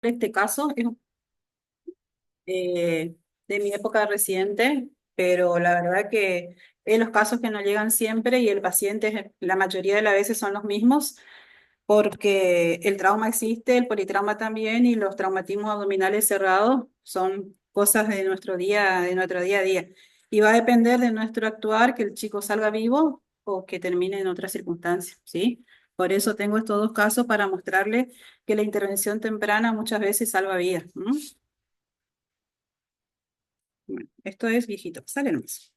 Este caso es de mi época reciente, pero la verdad que es los casos que no llegan siempre y el paciente la mayoría de las veces son los mismos porque el trauma existe, el politrauma también y los traumatismos abdominales cerrados son cosas de nuestro día a día. Y va a depender de nuestro actuar que el chico salga vivo o que termine en otra circunstancia, ¿sí? Por eso tengo estos dos casos para mostrarle que la intervención temprana muchas veces salva vidas. Bueno, esto es viejito, sale nomás.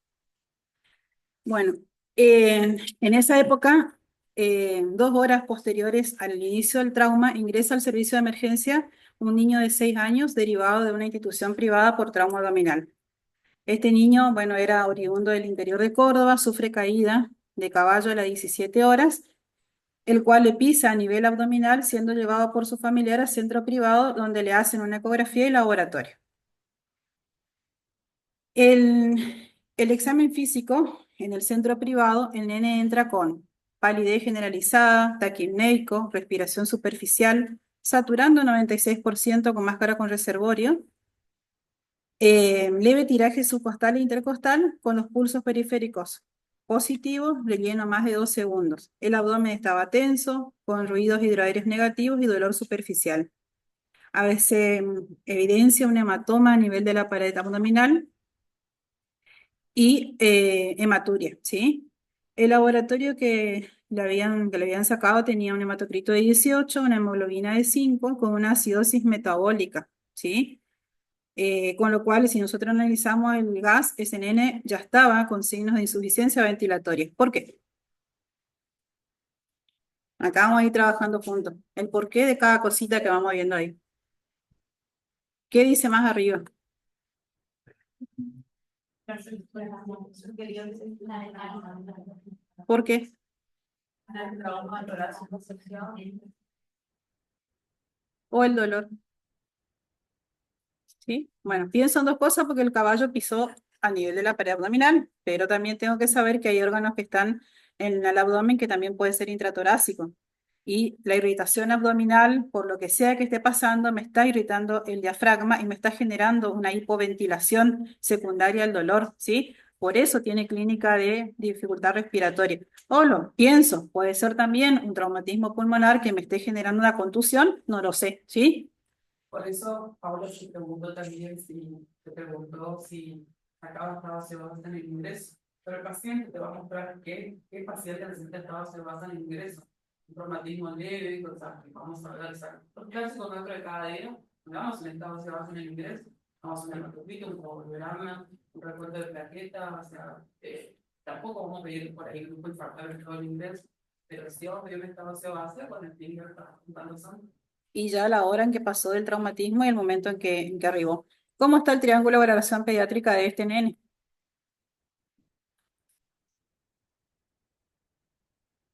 Bueno, en esa época, 2 horas posteriores al inicio del trauma, ingresa al servicio de emergencia un niño de 6 años derivado de una institución privada por trauma abdominal. Este niño, bueno, era oriundo del interior de Córdoba, sufre caída de caballo a las 17 horas, el cual le pisa a nivel abdominal, siendo llevado por su familiar al centro privado donde le hacen una ecografía y laboratorio. El examen físico en el centro privado, el nene entra con palidez generalizada, taquipneico, respiración superficial, saturando 96% con máscara con reservorio, leve tiraje subcostal e intercostal con los pulsos periféricos positivos, relleno más de 2 segundos. El abdomen estaba tenso, con ruidos hidroaéreos negativos y dolor superficial. A veces evidencia un hematoma a nivel de la pared abdominal y hematuria, ¿sí? El laboratorio que le habían sacado tenía un hematocrito de 18, una hemoglobina de 5 con una acidosis metabólica, ¿sí? Con lo cual, si nosotros analizamos el gas, ese nene ya estaba con signos de insuficiencia ventilatoria. ¿Por qué? Acá vamos a ir trabajando juntos. El porqué de cada cosita que vamos viendo ahí. ¿Qué dice más arriba? ¿Por qué? O el dolor. ¿Sí? Bueno, pienso en dos cosas porque el caballo pisó a nivel de la pared abdominal, pero también tengo que saber que hay órganos que están en el abdomen que también puede ser intratorácico. Y la irritación abdominal, por lo que sea que esté pasando, me está irritando el diafragma y me está generando una hipoventilación secundaria al dolor, ¿sí? Por eso tiene clínica de dificultad respiratoria. O lo pienso, puede ser también un traumatismo pulmonar que me esté generando una contusión, no lo sé, ¿sí? Por eso, Paula te preguntó si acá estaba se basa en el ingreso. Pero el paciente te va a mostrar qué paciente necesita estado se basa en el ingreso. Un traumatismo leve, cosas que vamos a ver, los clásicos dentro de cada día, vamos en estado se basa en el ingreso, vamos a ver un poquito, un problema, un recuerdo de plaqueta, o sea, tampoco vamos a pedir por ahí el grupo infartar en todo el ingreso, pero si vamos a pedir un estado se basa con el finger está juntando sangre. Y ya la hora en que pasó del traumatismo y el momento en que arribó. ¿Cómo está el triángulo de valoración pediátrica de este nene?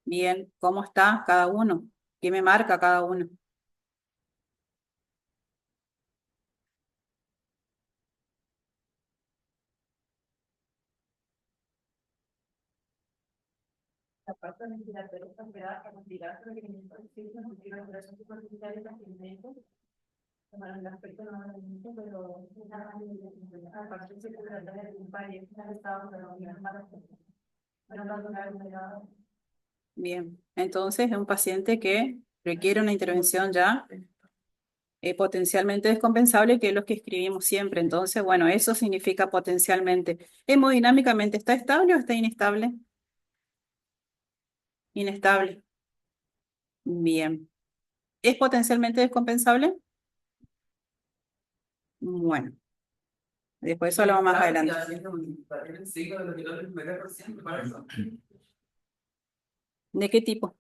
Bien, ¿cómo está cada uno? ¿Qué me marca cada uno? La parte respiratoria está pegada a respirar, pero que en el paciente no tiene operación superficial y paciente, para el aspecto no lo mismo, pero aparte se puede tratar de un par y es un estado de la unidad para pero no tocar un legado. Bien, entonces es un paciente que requiere una intervención ya potencialmente descompensable, que es lo que escribimos siempre. Entonces, bueno, eso significa potencialmente. ¿Hemodinámicamente está estable o está inestable? Inestable. Bien. ¿Es potencialmente descompensable? Bueno, después eso hablamos más adelante. ¿De qué tipo?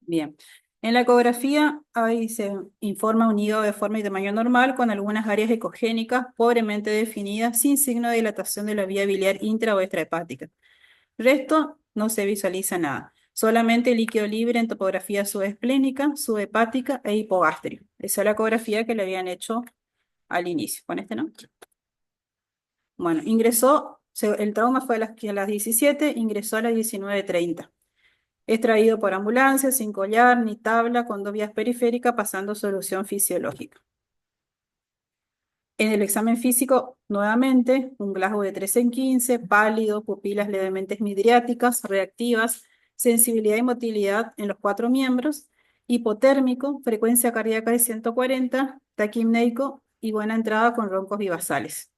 Bien. En la ecografía, ahí se informa un hígado de forma y tamaño normal con algunas áreas ecogénicas pobremente definidas sin signo de dilatación de la vía biliar intra o extrahepática. Resto, no se visualiza nada. Solamente líquido libre en topografía subesplénica, subhepática e hipogástrica. Esa es la ecografía que le habían hecho al inicio. Con este, ¿no? Bueno, ingresó, el trauma fue a las 17, ingresó a las 19:30. Es traído por ambulancia, sin collar ni tabla, con 2 vías periféricas, pasando solución fisiológica. En el examen físico, nuevamente, un Glasgow de 3 en 15, pálido, pupilas levemente midriáticas, reactivas, sensibilidad y motilidad en los 4 miembros, hipotérmico, frecuencia cardíaca de 140, taquimneico y buena entrada con roncos bivasales.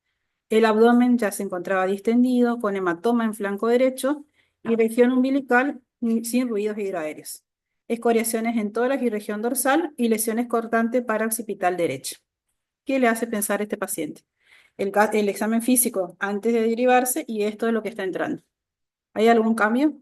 El abdomen ya se encontraba distendido, con hematoma en flanco derecho y región umbilical sin ruidos hidroaéreos. Escoriaciones en tórax y región dorsal y lesiones cortantes para occipital derecho. ¿Qué le hace pensar a este paciente? El examen físico antes de derivarse y esto es lo que está entrando. ¿Hay algún cambio?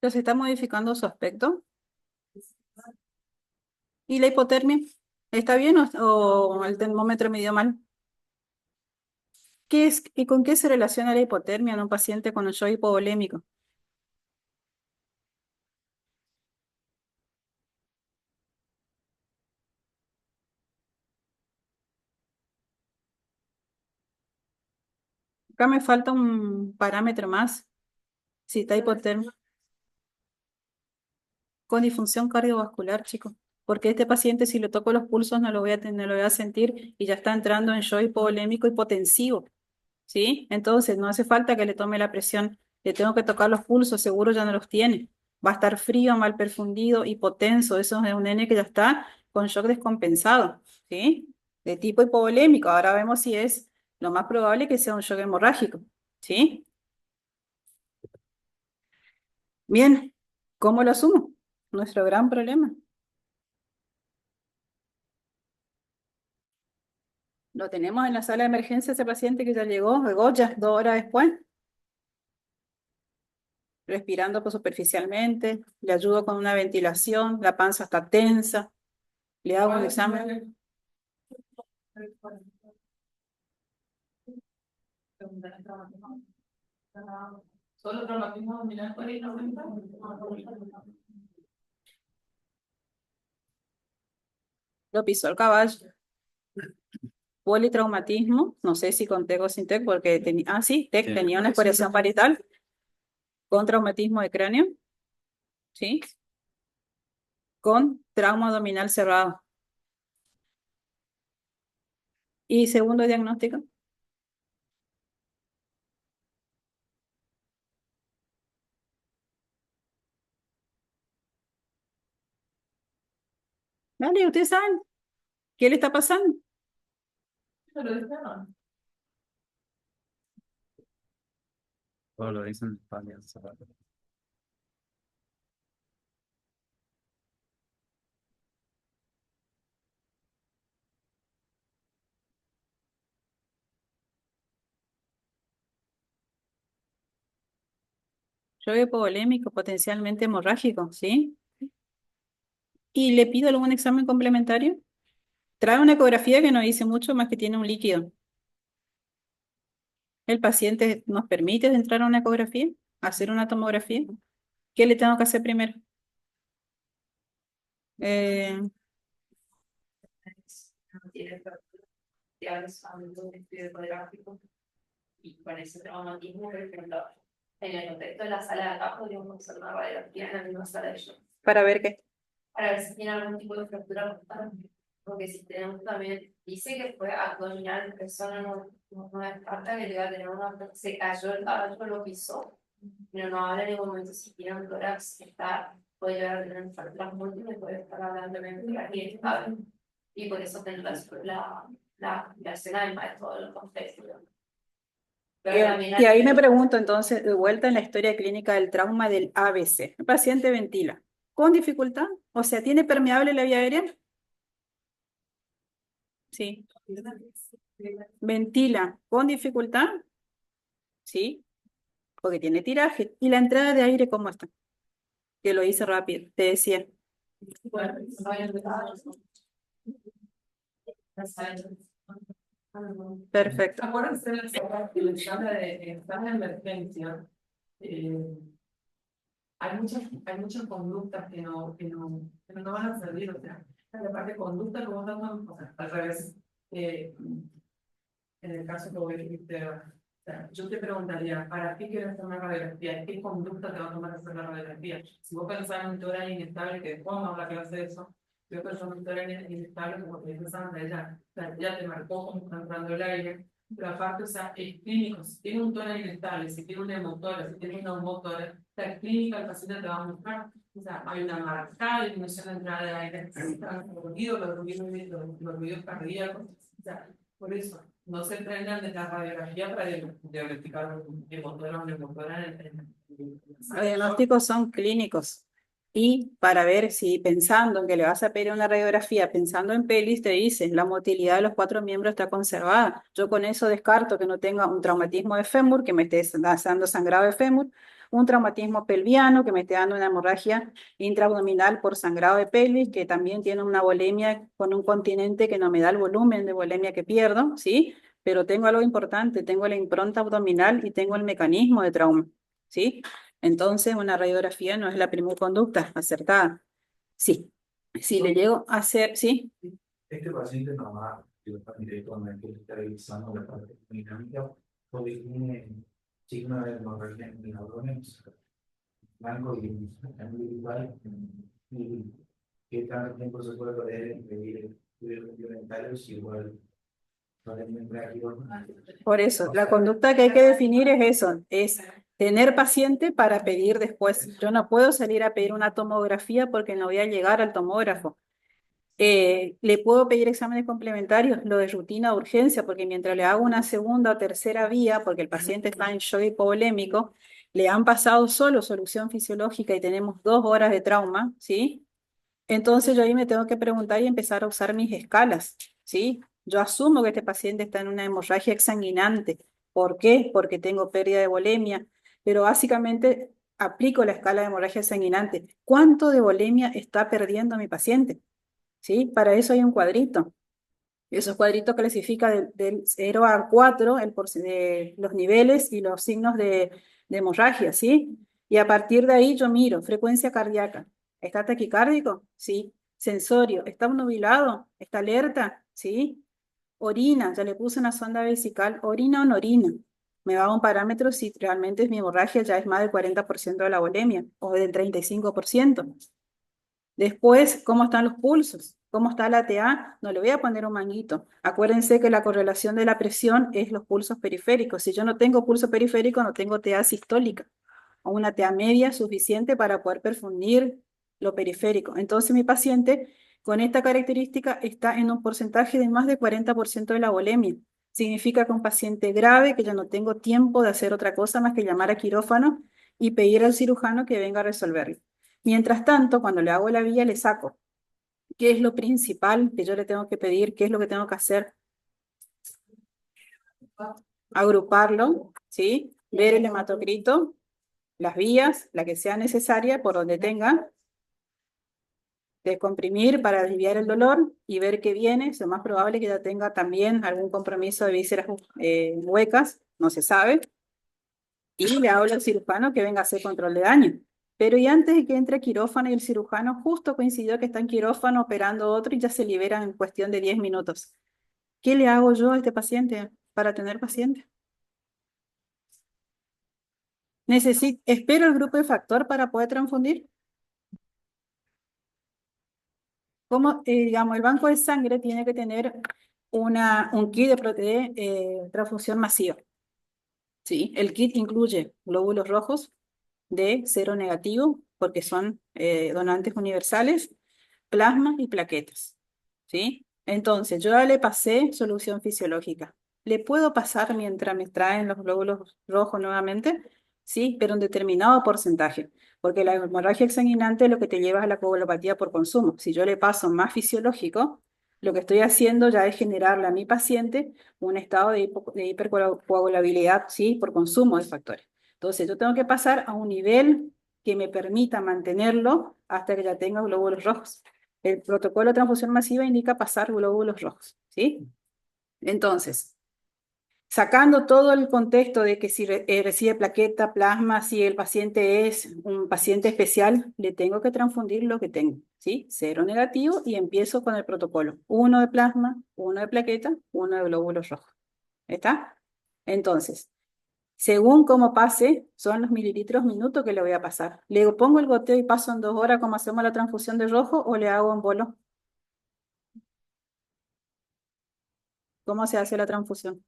¿Se está modificando su aspecto? ¿Y la hipotermia? ¿Está bien o el termómetro midió mal? ¿Qué es, y con qué se relaciona la hipotermia en un paciente con un shock hipovolémico? Acá me falta un parámetro más. Si está hipotermia, con disfunción cardiovascular, chicos. Porque este paciente, si le toco los pulsos, no lo voy a no lo voy a sentir y ya está entrando en shock hipovolémico hipotensivo. ¿Sí? Entonces, no hace falta que le tome la presión. Le tengo que tocar los pulsos, seguro ya no los tiene. Va a estar frío, mal perfundido, hipotenso. Eso es un nene que ya está con shock descompensado. ¿Sí? De tipo hipovolémico. Ahora vemos si es lo más probable que sea un shock hemorrágico. ¿Sí? Bien, ¿cómo lo asumo? Nuestro gran problema. Lo tenemos en la sala de emergencia, ese paciente que ya llegó, de Goya, 2 horas después, respirando pues, superficialmente, le ayudo con una ventilación, la panza está tensa, le hago un examen. Solo traumatismo abdominal por ahí, ¿no? Lo pisó el caballo. Politraumatismo, no sé si con TEC o sin TEC, porque tenía, sí, TEC Sí. tenía una escoriación parietal con traumatismo de cráneo, ¿sí? Con trauma abdominal cerrado. Y segundo diagnóstico, vale, ustedes saben qué le está pasando. Pero dijeron. Todo lo dicen en España. Yo veo hipovolémico, potencialmente hemorrágico, ¿sí? Y le pido algún examen complementario. Trae una ecografía que no dice mucho más que tiene un líquido. El paciente nos permite entrar a una ecografía, hacer una tomografía. ¿Qué le tengo que hacer primero? Eh, Tiene parciales a un estudio ecográfico y con ese traumatismo, por ejemplo, en el contexto de la sala de acá podríamos hacer una radiografía en la misma sala de ellos, para ver qué. para ver si tiene algún tipo de fractura constante. Porque si tenemos también, dice que fue abdominal, persona no descarta que llega a tener una, se cayó el caballo, lo pisó, pero no habla en ningún momento si tiene un tórax que está, puede llegar a tener fracturas múltiples, puede estar hablando de mentira y estable. Y por eso tener la escena del maestro de los contextos. Pero también Y hay ahí me que, pregunto entonces, de vuelta en la historia clínica del trauma del ABC. El paciente ventila con dificultad, o sea, ¿tiene permeable la vía aérea? Sí. Ventila con dificultad, sí. porque tiene tiraje. ¿Y la entrada de aire cómo está? Que lo hice rápido, te decía. Bueno, Perfecto. acuérdense en el escala de emergencia, eh, hay muchas conductas que no van a servir, o sea, la parte de conducta como estamos, o sea, al revés, en el caso que vos dijiste, o sea, yo te preguntaría, ¿para qué quieres hacer una radiografía? ¿Qué conducta te va a tomar hacer la radiografía? Si vos pensás en un tumor inestable, que después vamos a hablar que va a hacer eso, si vos pensás en un tumor inestable, como te dices antes, ya te marcó cómo está entrando el aire, pero aparte, o sea, es clínico, si tiene un tumor inestable, si tiene una emotora, si tiene una motora, la clínica, el paciente te va a mostrar, o sea, hay una marcada disminución de entrada de aire, los ruidos cardíacos, o sea, por eso, no se entrenan de la radiografía para diagnosticar emotora o neumotora Los diagnósticos son clínicos. Y para ver si pensando en que le vas a pedir una radiografía, pensando en pelis, te dicen la motilidad de los 4 miembros está conservada. Yo con eso descarto que no tenga un traumatismo de fémur, que me esté dando sangrado de fémur, un traumatismo pelviano, que me esté dando una hemorragia intraabdominal por sangrado de pelvis, que también tiene una volemia con un continente que no me da el volumen de volemia que pierdo, ¿sí? Pero tengo algo importante, tengo la impronta abdominal y tengo el mecanismo de trauma, ¿sí? Entonces, una radiografía no es la primera conducta acertada. Sí, si le llego a hacer, sí, Este paciente no va directamente está revisando la parte dinámica porque tiene signos de hemorragia en el abdomen, blanco y individual, y qué tanto tiempo se puede perder en pedir estudios complementarios igual probablemente aquí. por eso, la conducta que hay que definir es eso, es tener paciente para pedir después. Yo no puedo salir a pedir una tomografía porque no voy a llegar al tomógrafo. Le puedo pedir exámenes complementarios, lo de rutina o urgencia, porque mientras le hago una segunda o tercera vía, porque el paciente está en shock hipovolémico, le han pasado solo solución fisiológica y tenemos 2 horas de trauma, ¿sí? Entonces yo ahí me tengo que preguntar y empezar a usar mis escalas, ¿sí? Yo asumo que este paciente está en una hemorragia exsanguinante. ¿Por qué? Porque tengo pérdida de volemia, pero básicamente aplico la escala de hemorragia exsanguinante. ¿Cuánto de volemia está perdiendo mi paciente? ¿Sí? Para eso hay un cuadrito. Esos cuadritos clasifican del 0 a 4 de los niveles y los signos de hemorragia, ¿sí? Y a partir de ahí yo miro frecuencia cardíaca. ¿Está taquicárdico? Sí. Sensorio. ¿Está obnubilado? ¿Está alerta? Sí. Orina. Ya le puse una sonda vesical. ¿Orina o no orina? Me va a un parámetro si realmente mi hemorragia ya es más del 40% de la volemia o del 35%. Después, ¿cómo están los pulsos? ¿Cómo está la TA? No le voy a poner un manguito. Acuérdense que la correlación de la presión es los pulsos periféricos. Si yo no tengo pulso periférico, no tengo TA sistólica o una TA media suficiente para poder perfundir lo periférico. Entonces, mi paciente con esta característica está en un porcentaje de más del 40% de la volemia. Significa que un paciente grave, que yo no tengo tiempo de hacer otra cosa más que llamar a quirófano y pedir al cirujano que venga a resolverlo. Mientras tanto, cuando le hago la vía, le saco. ¿Qué es lo principal que yo le tengo que pedir? ¿Qué es lo que tengo que hacer? Agruparlo, ¿sí? Ver el hematocrito, las vías, la que sea necesaria por donde tenga, descomprimir para aliviar el dolor y ver qué viene. Es lo más probable que ya tenga también algún compromiso de vísceras huecas, no se sabe. Y le hablo al cirujano que venga a hacer control de daño. Pero y antes de que entre quirófano y el cirujano, justo coincidió que está en quirófano operando otro y ya se liberan en cuestión de 10 minutos. ¿Qué le hago yo a este paciente para tener paciente? ¿Espero el grupo de factor para poder transfundir? Como, digamos, el banco de sangre tiene que tener un kit de transfusión masiva. ¿Sí? El kit incluye glóbulos rojos de cero negativo, porque son donantes universales, plasma y plaquetas, ¿sí? Entonces, yo ya le pasé solución fisiológica. ¿Le puedo pasar mientras me traen los glóbulos rojos nuevamente? Sí, pero un determinado porcentaje, porque la hemorragia exsanguinante lo que te lleva a la coagulopatía por consumo. Si yo le paso más fisiológico, lo que estoy haciendo ya es generarle a mi paciente un estado de hipercoagulabilidad, ¿sí? Por consumo de factores. Entonces yo tengo que pasar a un nivel que me permita mantenerlo hasta que ya tenga glóbulos rojos. El protocolo de transfusión masiva indica pasar glóbulos rojos, ¿sí? Entonces, sacando todo el contexto de que si recibe plaqueta, plasma, si el paciente es un paciente especial, le tengo que transfundir lo que tengo, ¿sí? Cero negativo y empiezo con el protocolo. Uno de plasma, uno de plaqueta, uno de glóbulos rojos. ¿Está? Entonces, según cómo pase, son los mililitros minuto que le voy a pasar. ¿Le pongo el goteo y paso en 2 horas como hacemos la transfusión de rojo o le hago en bolo? ¿Cómo se hace la transfusión?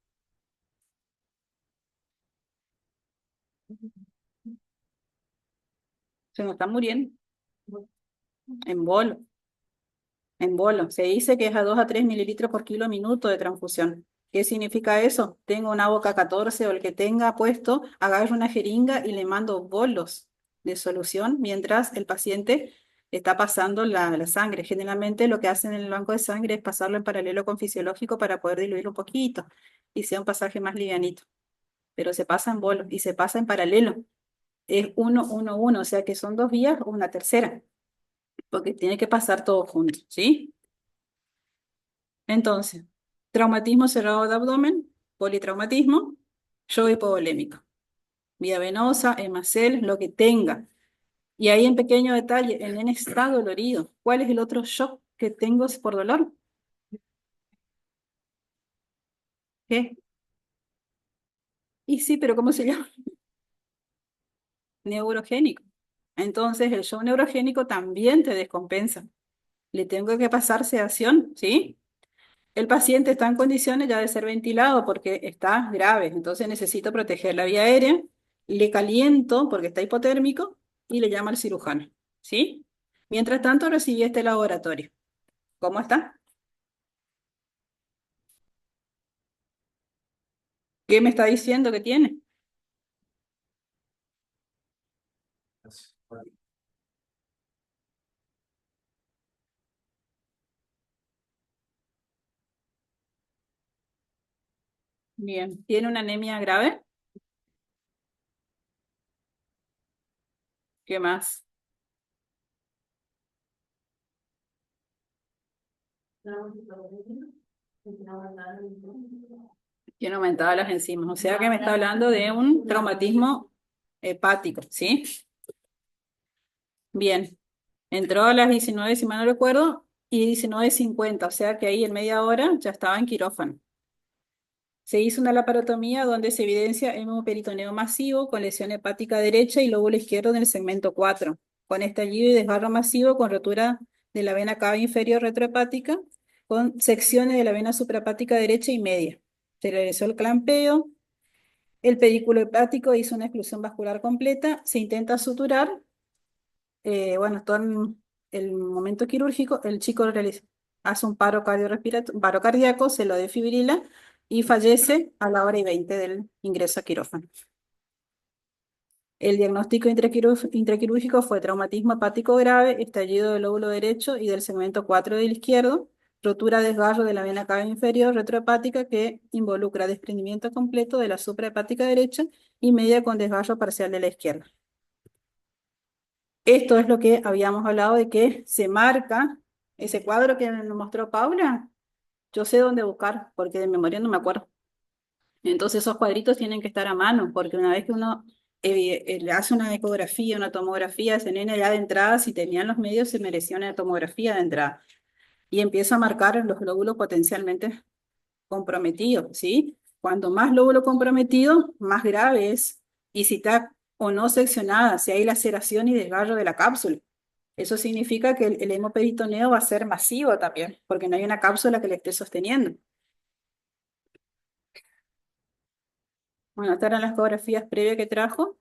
Se nos está muriendo. En bolo. En bolo. Se dice que es a 2 a 3 mililitros por kilo minuto de transfusión. ¿Qué significa eso? Tengo una boca 14 o el que tenga puesto, agarro una jeringa y le mando bolos de solución mientras el paciente está pasando la sangre. Generalmente lo que hacen en el banco de sangre es pasarlo en paralelo con fisiológico para poder diluir un poquito y sea un pasaje más livianito. Pero se pasa en bolos y se pasa en paralelo. Es 1, 1, 1, o sea que son 2 vías o una tercera, porque tiene que pasar todo junto, ¿sí? Entonces, traumatismo cerrado de abdomen, politraumatismo, shock hipovolémico, vía venosa, hemacel, lo que tenga. Y ahí en pequeño detalle, el nene está dolorido. ¿Cuál es el otro shock que tengo por dolor? ¿Qué? Y sí, pero ¿cómo se llama? Neurogénico. Entonces, el shock neurogénico también te descompensa. Le tengo que pasar sedación, ¿sí? El paciente está en condiciones ya de ser ventilado porque está grave, entonces necesito proteger la vía aérea, le caliento porque está hipotérmico y le llamo al cirujano, ¿sí? Mientras tanto recibí este laboratorio. ¿Cómo está? ¿Qué me está diciendo que tiene? Bien, ¿tiene una anemia grave? ¿Qué más? Tiene aumentadas las enzimas, o sea que me está hablando de un traumatismo hepático, ¿sí? Bien, entró a las 19, si mal no recuerdo, y 19:50, o sea que ahí en media hora ya estaba en quirófano. Se hizo una laparotomía donde se evidencia hemoperitoneo masivo con lesión hepática derecha y lóbulo izquierdo en el segmento 4, con estallido y desgarro masivo con rotura de la vena cava inferior retrohepática, con secciones de la vena suprahepática derecha y media. Se realizó el clampeo, el pedículo hepático hizo una exclusión vascular completa, se intenta suturar. Bueno, todo el momento quirúrgico, el chico hace un paro cardiorrespiratorio, paro cardíaco, se lo defibrila y fallece a la hora y 20 del ingreso a quirófano. El diagnóstico intraquirúrgico fue traumatismo hepático grave, estallido del lóbulo derecho y del segmento 4 del izquierdo, rotura desgarro de la vena cava inferior retrohepática que involucra desprendimiento completo de la suprahepática derecha y media con desgarro parcial de la izquierda. Esto es lo que habíamos hablado de que se marca ese cuadro que nos mostró Paula. Yo sé dónde buscar porque de memoria no me acuerdo. Entonces esos cuadritos tienen que estar a mano porque una vez que uno le hace una ecografía, una tomografía, ese nene ya de entrada, si tenían los medios, se merecía una tomografía de entrada. Y empieza a marcar los lóbulos potencialmente comprometidos, ¿sí? Cuanto más lóbulo comprometido, más grave es. Y si está o no seccionada, si hay laceración y desgarro de la cápsula. Eso significa que el hemoperitoneo va a ser masivo también, porque no hay una cápsula que le esté sosteniendo. Bueno, estas eran las ecografías previas que trajo,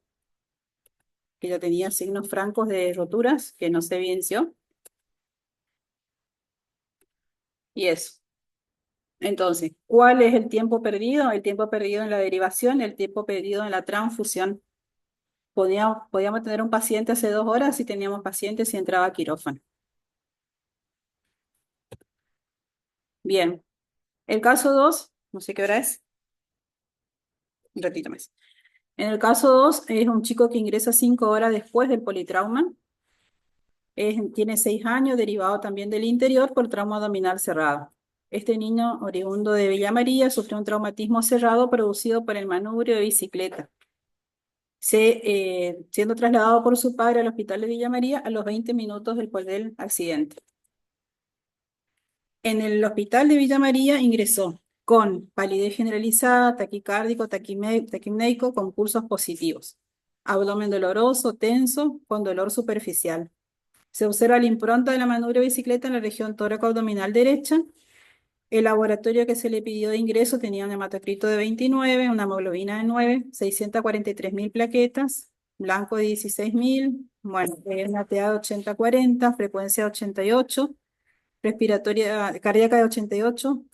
que ya tenía signos francos de roturas, que no se evidenció. Y eso. Entonces, ¿cuál es el tiempo perdido? El tiempo perdido en la derivación, el tiempo perdido en la transfusión. Podíamos tener un paciente hace 2 horas si teníamos pacientes si entraba a quirófano. Bien. El caso 2, no sé qué hora es. Un ratito más. En el caso 2 es un chico que ingresa 5 horas después del politrauma. Tiene 6 años, derivado también del interior por trauma abdominal cerrado. Este niño, oriundo de Villa María, sufrió un traumatismo cerrado producido por el manubrio de bicicleta. Siendo trasladado por su padre al hospital de Villa María a los 20 minutos después del accidente. En el hospital de Villa María ingresó con palidez generalizada, taquicárdico, taquimnéico, con pulsos positivos, abdomen doloroso, tenso, con dolor superficial. Se observa la impronta de la manubrio de bicicleta en la región tóraco-abdominal derecha. El laboratorio que se le pidió de ingreso tenía un hematocrito de 29, una hemoglobina de 9, 643.000 plaquetas, blanco de 16.000, bueno, una TA de 80-40, frecuencia de 88, respiratoria, cardíaca de 88,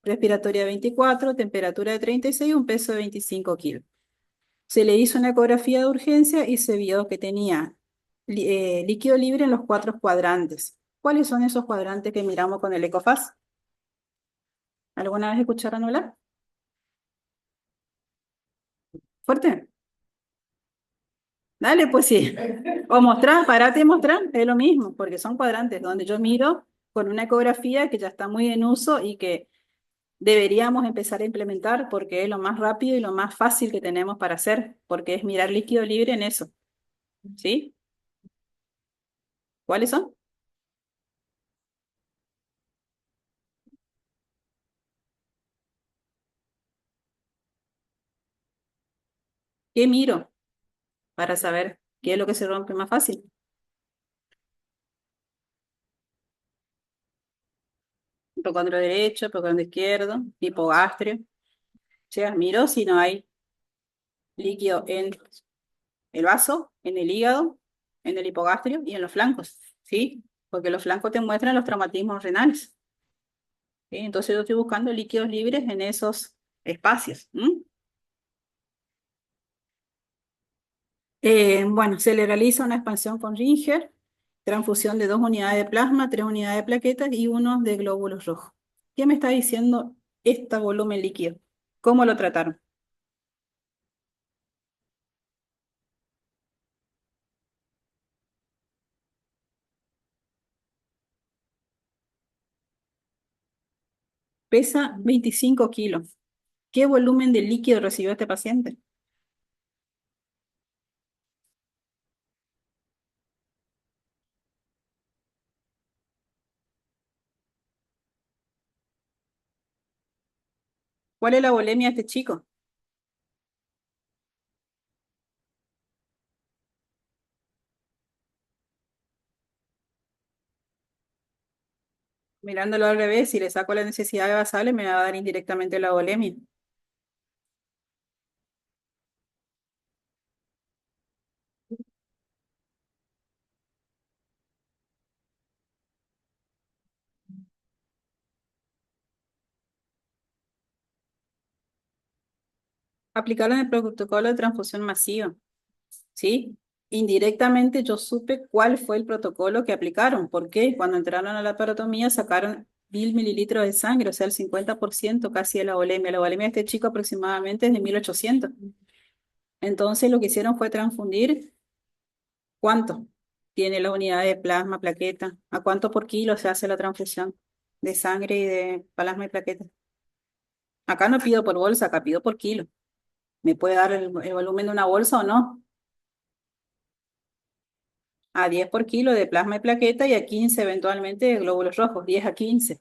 respiratoria de 24, temperatura de 36, un peso de 25 kilos. Se le hizo una ecografía de urgencia y se vio que tenía líquido libre en los 4 cuadrantes. ¿Cuáles son esos cuadrantes que miramos con el ECOFAS? ¿Alguna vez escucharon hablar? ¿Fuerte? Dale, pues sí. O mostrar, parate y mostrar, es lo mismo, porque son cuadrantes donde yo miro con una ecografía que ya está muy en uso y que deberíamos empezar a implementar porque es lo más rápido y lo más fácil que tenemos para hacer, porque es mirar líquido libre en eso. ¿Sí? ¿Cuáles son? ¿Qué miro para saber qué es lo que se rompe más fácil? Hipocondrio derecho, hipocondrio izquierdo, hipogastrio. O sea, miro si no hay líquido en el vaso, en el hígado, en el hipogastrio y en los flancos, ¿sí? Porque los flancos te muestran los traumatismos renales. ¿Sí? Entonces yo estoy buscando líquidos libres en esos espacios. Bueno, se le realiza una expansión con Ringer, transfusión de 2 unidades de plasma, 3 unidades de plaquetas y 1 de glóbulos rojos. ¿Qué me está diciendo este volumen líquido? ¿Cómo lo trataron? Pesa 25 kilos. ¿Qué volumen de líquido recibió este paciente? ¿Cuál es la volemia de este chico? Mirándolo al revés, si le saco las necesidades basales, me va a dar indirectamente la volemia. Aplicaron el protocolo de transfusión masiva, ¿sí? Indirectamente yo supe cuál fue el protocolo que aplicaron. ¿Por qué? Cuando entraron a la parotomía sacaron 1.000 mililitros de sangre, o sea, el 50% casi de la volemia. La volemia de este chico aproximadamente es de 1.800. Entonces lo que hicieron fue transfundir. ¿Cuánto tiene la unidad de plasma, plaqueta? ¿A cuánto por kilo se hace la transfusión de sangre y de plasma y plaqueta? Acá no pido por bolsa, acá pido por kilo. ¿Me puede dar el volumen de una bolsa o no? A 10 por kilo de plasma y plaqueta y a 15 eventualmente de glóbulos rojos, 10 a 15.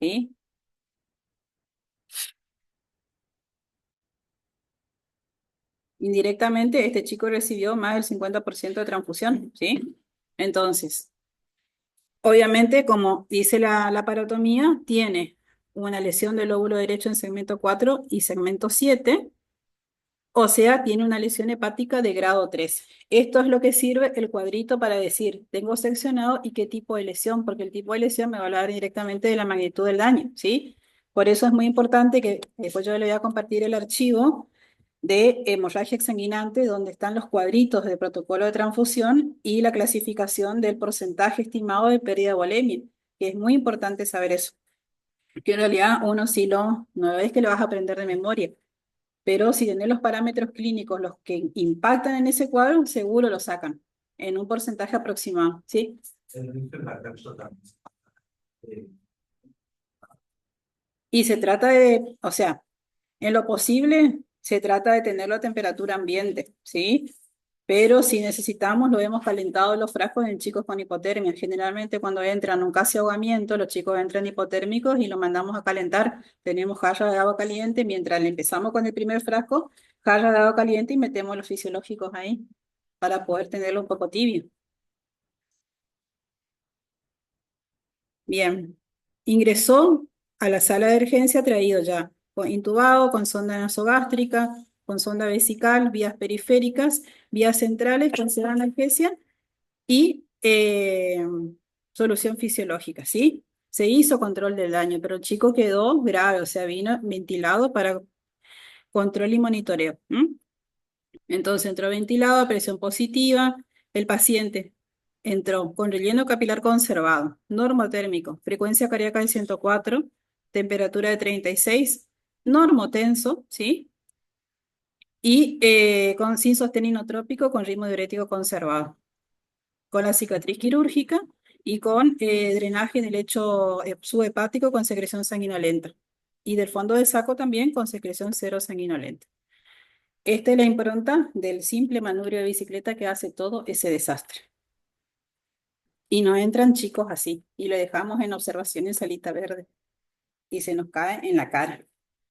¿Sí? Indirectamente, este chico recibió más del 50% de transfusión. ¿Sí? Entonces, obviamente, como dice la parotomía, tiene una lesión del lóbulo derecho en segmento 4 y segmento 7. O sea, tiene una lesión hepática de grado 3. Esto es lo que sirve el cuadrito para decir, tengo seccionado y qué tipo de lesión, porque el tipo de lesión me va a hablar directamente de la magnitud del daño, ¿sí? Por eso es muy importante que después yo le voy a compartir el archivo de hemorragia exsanguinante, donde están los cuadritos del protocolo de transfusión y la clasificación del porcentaje estimado de pérdida de volemia, que es muy importante saber eso. Que en realidad uno sí no es que lo vas a aprender de memoria, Pero si tenés los parámetros clínicos, los que impactan en ese cuadro, seguro lo sacan en un porcentaje aproximado, ¿sí? El riesgo de la cápsula también. Eh, Y se trata de, o sea, en lo posible, se trata de tenerlo a temperatura ambiente, ¿sí? Pero si necesitamos, lo hemos calentado los frascos en chicos con hipotermia. Generalmente cuando entran un casi ahogamiento, los chicos entran hipotérmicos y lo mandamos a calentar. Tenemos jarra de agua caliente, mientras le empezamos con el primer frasco, jarra de agua caliente y metemos los fisiológicos ahí para poder tenerlo un poco tibio. Bien, ingresó a la sala de urgencia traído ya intubado, con sonda nasogástrica, con sonda vesical, vías periféricas, vías centrales con cera analgesia y solución fisiológica, ¿sí? Se hizo control del daño, pero el chico quedó grave, o sea, vino ventilado para control y monitoreo. Entonces entró ventilado a presión positiva, el paciente entró con relleno capilar conservado, normotérmico, frecuencia cardíaca de 104, temperatura de 36, normotenso, ¿sí? Y sin sostén inotrópico con ritmo diurético conservado, con la cicatriz quirúrgica y con drenaje del lecho subhepático con secreción sanguinolenta. Y del fondo de saco también con secreción cero sanguinolenta. Esta es la impronta del simple manubrio de bicicleta que hace todo ese desastre. Y nos entran chicos así, y lo dejamos en observación en salita verde, y se nos cae en la cara.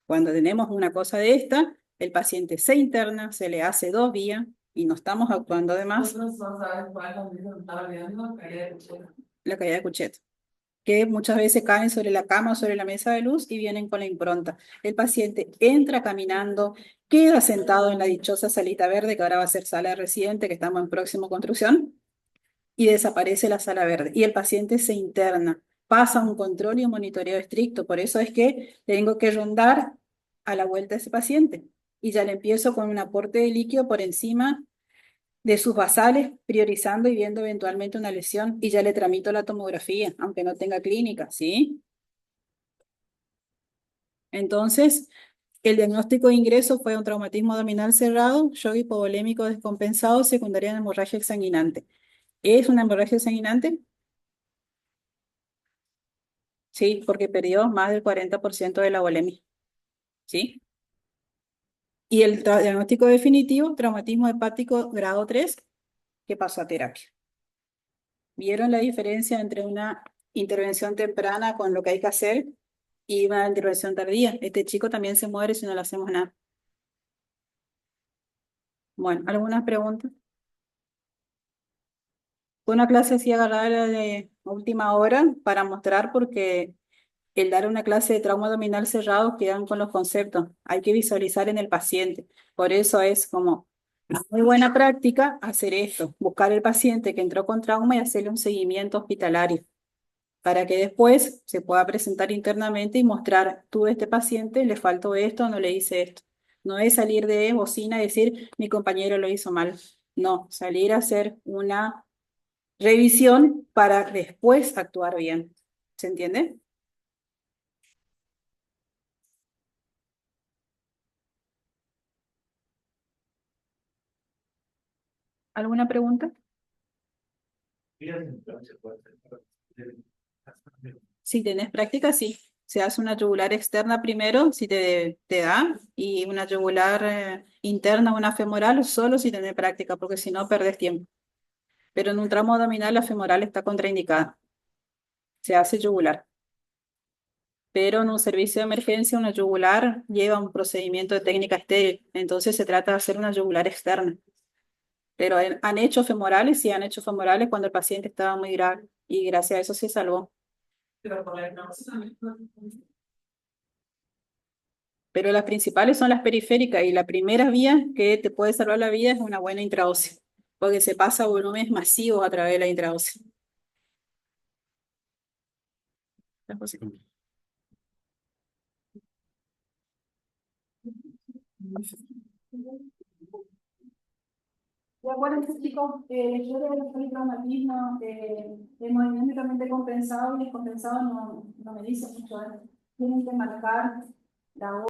Cuando tenemos una cosa de esta, el paciente se interna, se le hace 2 vías, y no estamos actuando de más. Nosotros no sabemos cuál es lo mismo que estaba viendo, caída de cuchara. La caída de Cuchet, que muchas veces caen sobre la cama o sobre la mesa de luz y vienen con la impronta. El paciente entra caminando, queda sentado en la dichosa salita verde, que ahora va a ser sala de residente, que estamos en próxima construcción, y desaparece la sala verde. Y el paciente se interna, pasa un control y un monitoreo estricto. Por eso es que tengo que rondar a la vuelta a ese paciente. Y ya le empiezo con un aporte de líquido por encima de sus basales, priorizando y viendo eventualmente una lesión, y ya le tramito la tomografía, aunque no tenga clínica, ¿sí? Entonces, el diagnóstico de ingreso fue un traumatismo abdominal cerrado, shock hipovolémico descompensado, secundaria de hemorragia exsanguinante. ¿Es una hemorragia exsanguinante? Sí, porque perdió más del 40% de la volemia, ¿sí? Y el diagnóstico definitivo, traumatismo hepático grado 3, que pasó a terapia. ¿Vieron la diferencia entre una intervención temprana con lo que hay que hacer y una intervención tardía? Este chico también se muere si no le hacemos nada. Bueno, ¿algunas preguntas? Fue una clase así agarrada de última hora para mostrar, porque el dar una clase de trauma abdominal cerrado quedan con los conceptos. Hay que visualizar en el paciente. Por eso es como una muy buena práctica hacer esto, buscar el paciente que entró con trauma y hacerle un seguimiento hospitalario, para que después se pueda presentar internamente y mostrar, tuve este paciente, le faltó esto, no le hice esto. No es salir de bocina y decir, mi compañero lo hizo mal. No, salir a hacer una revisión para después actuar bien. ¿Se entiende? ¿Alguna pregunta? mira, entonces, puede ser para- Si tenés práctica, sí. Se hace una yugular externa primero, si te da, y una yugular interna, una femoral, solo si tenés práctica, porque si no, perdés tiempo. Pero en un tramo abdominal, la femoral está contraindicada. Se hace yugular. Pero en un servicio de emergencia, una yugular lleva un procedimiento de técnica estéril. Entonces se trata de hacer una yugular externa. Pero han hecho femorales, sí han hecho femorales cuando el paciente estaba muy grave. Y gracias a eso se salvó. Pero por la hipnosis también. Pero las principales son las periféricas, y la primera vía que te puede salvar la vida es una buena intraósea, porque se pasa volúmenes masivos a través de la intraósea. Y acuérdense, chicos, yo creo que el traumatismo, el movimiento totalmente compensado y descompensado no me dice mucho. Tienen que marcar la